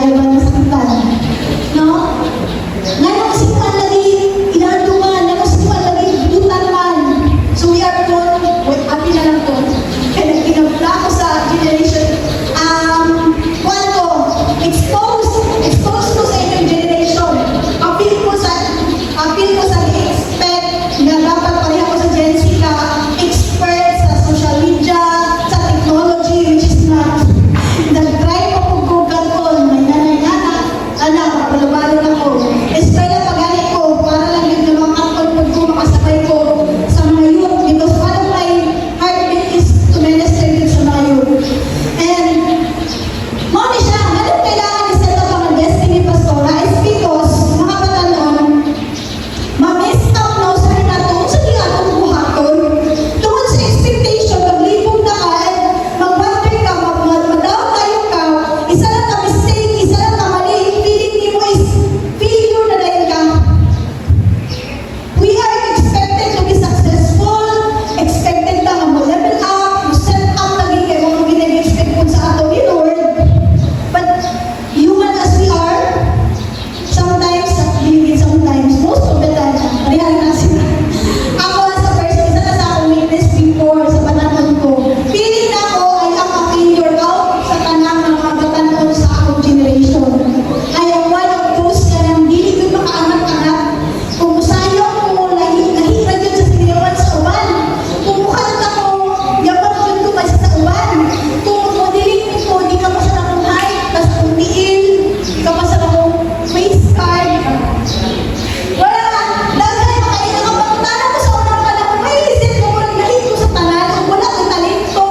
ayaw ba nasaktan. No? Ngayon, simpan lagi, inaduman, ngayon, simpan lagi, butan man. So we are told, wait, happy na lang to. Kaya pinagpula ko sa generation. Expose ko sa inyong generation. Appeal ko sa expect na dapat pareha ko sa Gen Z ka expert sa social media, sa technology, which is not. Nag-try ko kung Google ko, may nanay-anak, anak, palabalo na ko. Eskwela pagani ko, para lang yung namakapon ko makasabay ko sa mga youth. Because one of my heartbeat is to minister din sa mga youth. And, muna siya, anong kailangan i-set up ang destiny pastora is because, mga batanon, ma-miss out na usahin na ito, sa di atong buhaton. Tungkol sa expectation, maglibog na ka, mag-wonder ka, mag-down tayo ka, isa lang ka mistake, isa lang ka mali, feeling mo is failure na dahil ka. We are expected to be successful, expected na mag-level up, set up lagi kayo mga ginag-expect po sa ato ni Lord. But human as we are, sometimes, most of the time, parehari na sila. Ako as a person, isa na sa akong witness before sa pananon ko. Feeling na ako ay ang failure out sa tanang mga batanon sa akong generation. I am one of those na nang dili ko makaanak-anak. Kung sayang ko, nahirag yun sa sinilawan sa uwan. Kung mukhaan ka ko, yaman yun ko kasi sa uwan. Kung modeling ko, di ka pa sa akong height, tas kung tiil, di ka pa sa akong face card. Wala ka, dagay makain ang pagtana ko sa unang panahon. May isip mo, murag lalit ko sa tanan. Kung wala ko talento,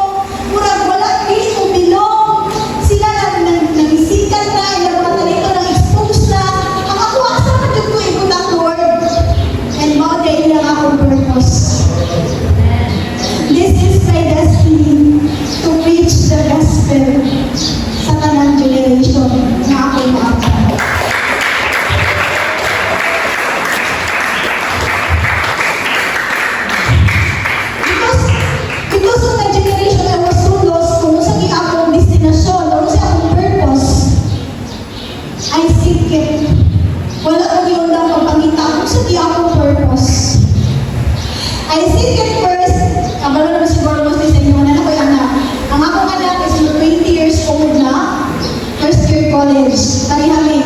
murag wala, hindi ko bilong. Sila nagisikan na, ilang mga talento nang expose na. Ang ako, asa man yun ko ikot ang Lord. And mga dahil lang akong purpose. This is my destiny to preach the gospel sa tanang generation na ako'y maapay. Because of my generation, I was so lost kung sa akong destinasyon, kung sa akong purpose. I seek it. Wala ko yun lang pagpangita kung sa akong purpose. I seek it first. Kabalo naman siguro mo sa inyo na ako'y anak. Ang akong anak is 20 years old na, first year college. Tarihami.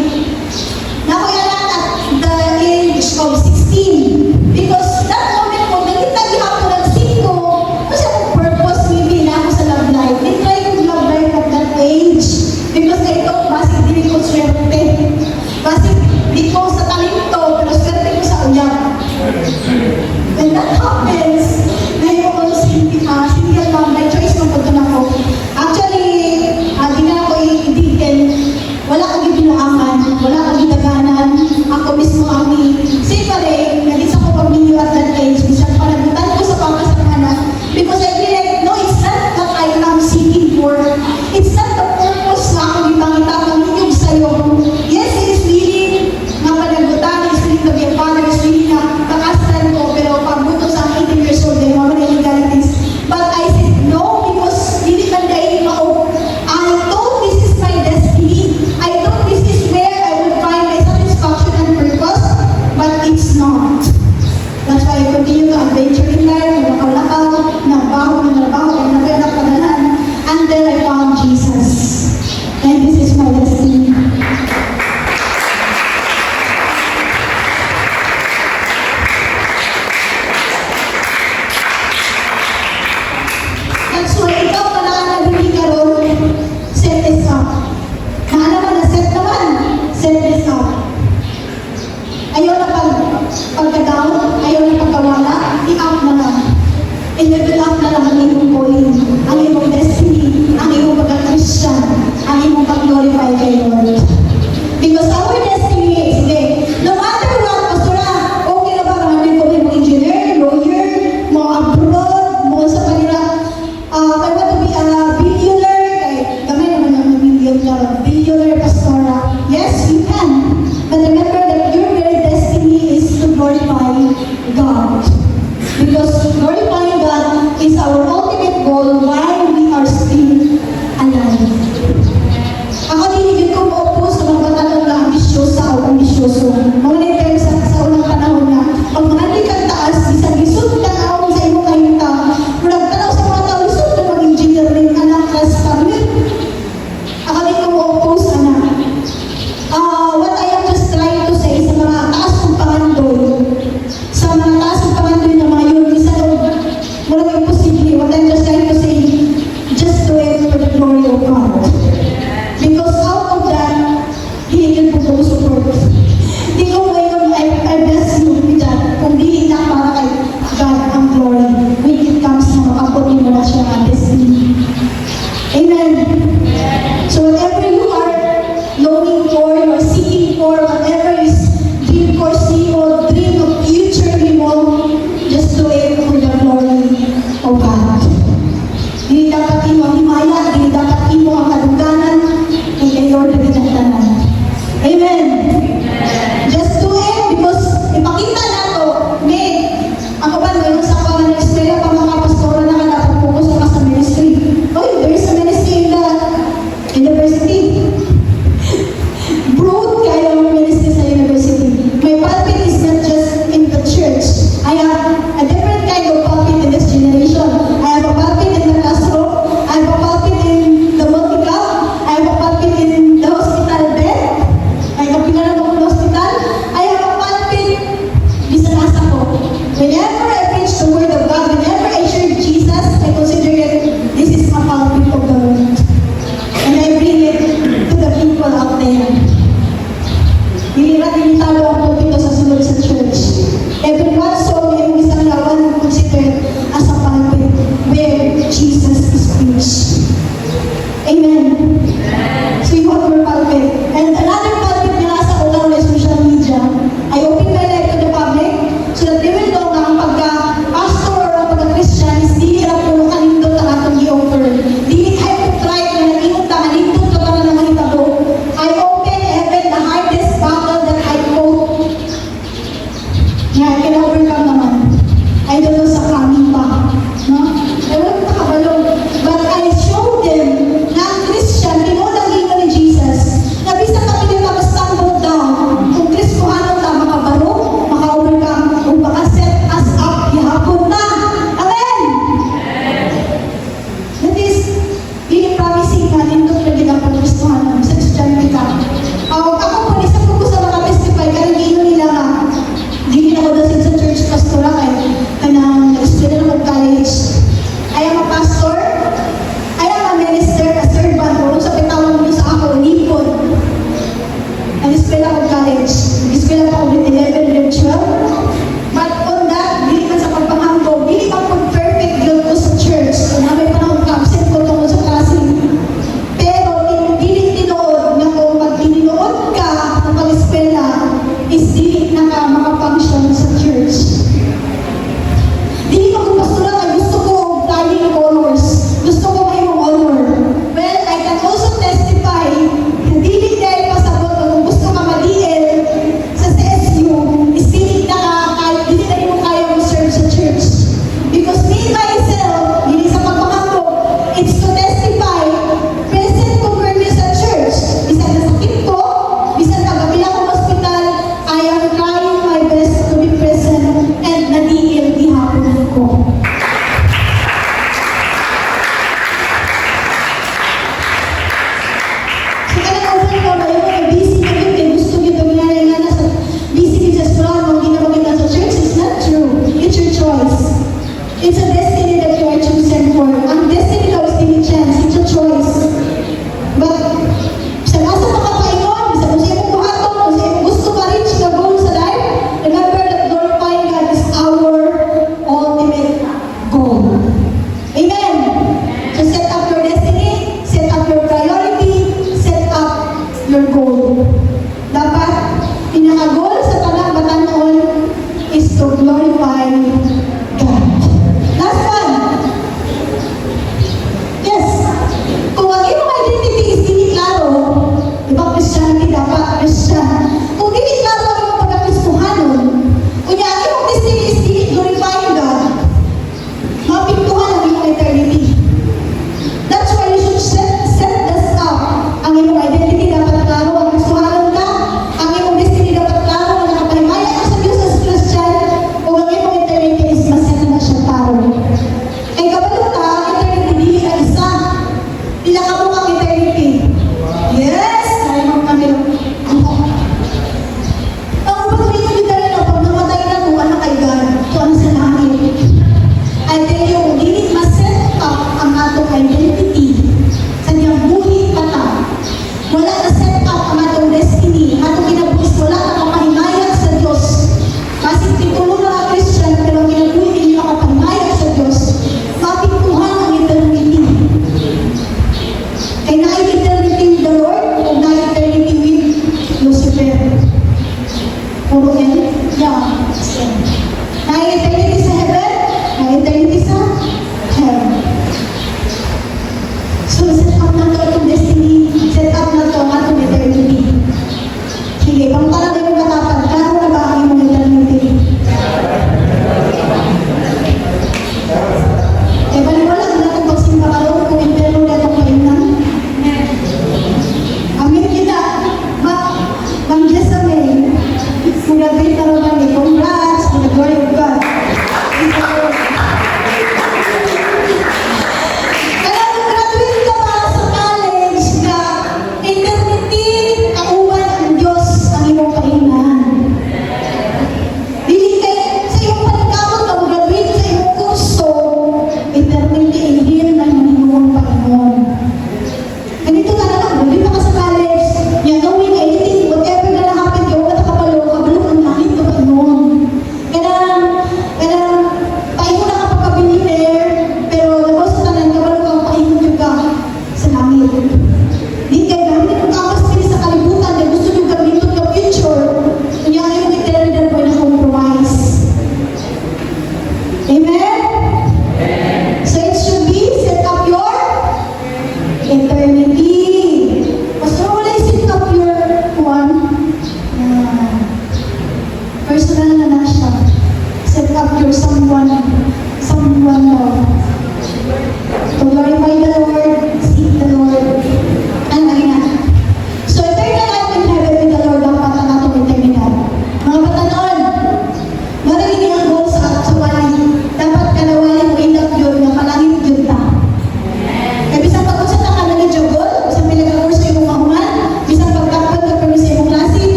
Na ako'y anak at the age of 16. Because that moment ko, nagitagi ako ng 5. Kasi akong purpose, maybe na ako sa love life. Nitry ko love life at that age. Because I thought, basig di ko swerte. Basig di ko sa talento, pero swerte ko sa uyak. When that happens, ngayon ko single mom, by choice ng pagkana ko. Actually, di na ako iidigin. Wala ko gibinuangan, wala ko gitaganan. Ako mismo ang separate. Nagis ako pag-minyo at that age. Bisang panagutan ko sa pangkasamanan. Because I feel like, no, it's not what I am seeking for. It's not the purpose na ako gipangita ng inyong sa'yo. Yes, it is really na panagutan, it's really to be a father, it's really na kakastan ko. Pero pagbuto sa 18 years old, then mga legalities. But I said no, because hindi man dahil ako. I thought this is my destiny. I thought this is where I would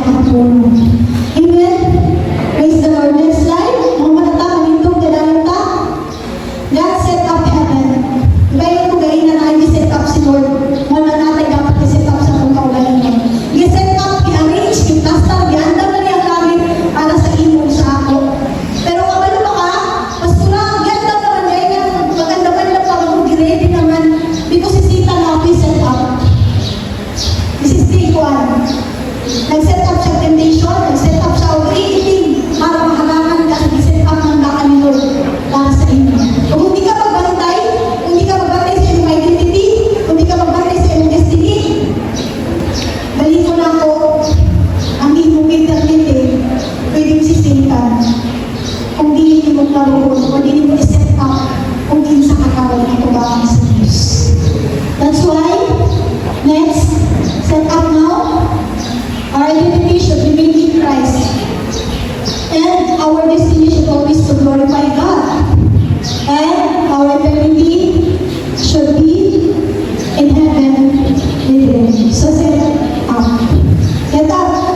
nakapuno. Amen? Praise the Lord. Next slide. Mga manata, manindog, dadalong ta. God set up heaven. Diba yung tugayin na tayo set up si Lord? Wala natin dapat i-set up sa kung kaugayin mo. I-set up, i-arrange, i-plaster, i-andam na niya langit para sa imong sa ako. Pero kapag ba ka, pastura, ganda naman ganyan, maganda man lang para mag-ready naman. Because si Sita na ako set up. This is day 1. Nag-set up siya temptation, nag-set up siya overeating para mahalangan ka sa set up ng baka ni Lord para sa inyo. Kung hindi ka magbantay, kung hindi ka magbantay sa iyong identity, kung hindi ka magbantay sa iyong destiny, balik ko na ako ang iyong eternity, pwedeng si Satan. Kung di mo maroon, kung di mo i-set up, kung di sa kakawal na tubakan sa Diyos. That's why, next, set up now, our identity should remain in Christ. And our destiny should always to glorify God. And our eternity should be in heaven with Him. So set up. Set up.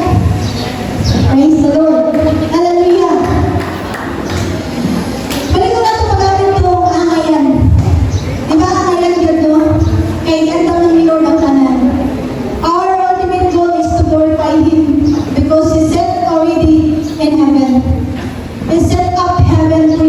Praise the Lord. Hallelujah. Balik ko na ito pag-amin itong angayan. Diba angayan dito? Kaya ganda ng ni Lord ang tanan. Our ultimate goal is to glorify Him because He set already in heaven. He set up heaven for